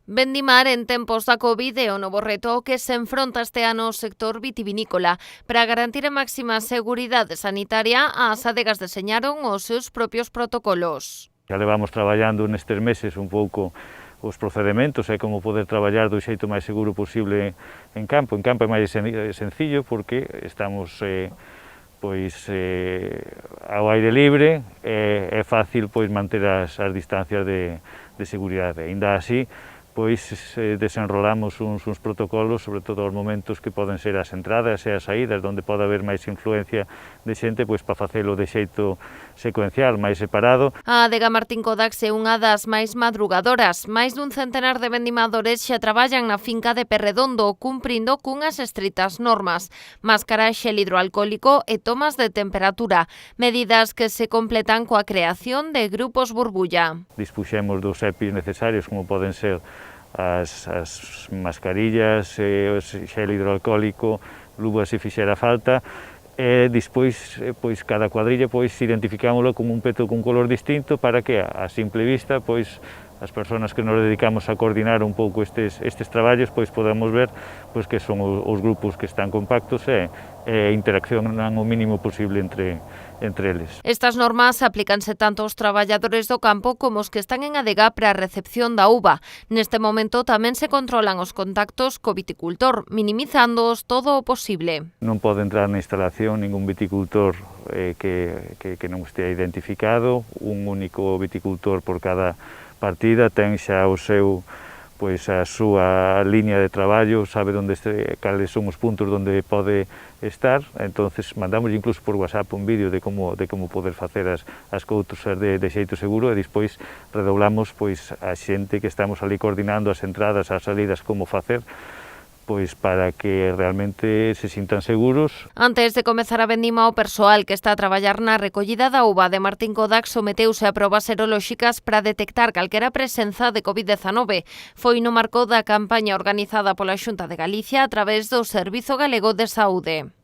Vendimar en tempos da Covid é o novo reto que se enfronta este ano o sector vitivinícola. Para garantir a máxima seguridade sanitaria, as adegas deseñaron os seus propios protocolos. Já levamos traballando nestes meses un pouco os procedementos e como poder traballar do xeito máis seguro posible en campo. En campo é máis sencillo porque estamos ao aire libre, é fácil manter as distancias de seguridade. Ainda así, desenrolamos uns protocolos, sobre todo aos momentos que poden ser as entradas e as saídas, onde pode haber máis influencia de xente, para facelo de xeito secuencial, máis separado. A adega Martín Codax é unha das máis madrugadoras. Máis dun centenar de vendimadores xa traballan na finca de Perredondo, cumprindo cunhas estritas normas. Máscara, xel hidroalcohólico e tomas de temperatura, medidas que se completan coa creación de grupos burbulla. Dispuxemos dos EPIs necesarios, como poden ser as mascarillas, o xel hidroalcohólico, luvas se fixera falta, e despois cada cuadrilla identificámoslo como un peto cun color distinto para que a simple vista as persoas que nos dedicamos a coordinar un pouco estes traballos podamos ver que son os grupos que están compactos e interaccionan o mínimo posible entre eles. Estas normas aplícanse tanto aos traballadores do campo como os que están en adega para a recepción da uva. Neste momento tamén se controlan os contactos co viticultor, minimizándoos todo o posible. Non pode entrar na instalación ningún viticultor que non estea identificado, un único viticultor por cada partida, ten xa o seu a súa liña de traballo, sabe cales son os puntos onde pode estar, entonces mandamos incluso por WhatsApp un vídeo de como poder facer as cousas de xeito seguro e despois redoblamos a xente que estamos ali coordinando as entradas, as salidas, como facer, para que realmente se sintan seguros. Antes de comezar a vendima, o persoal que está a traballar na recollida da uva de Martín Codax someteuse a probas serolóxicas para detectar calquera presenza de COVID-19. Foi no marco da campaña organizada pola Xunta de Galicia a través do Servizo Galego de Saúde.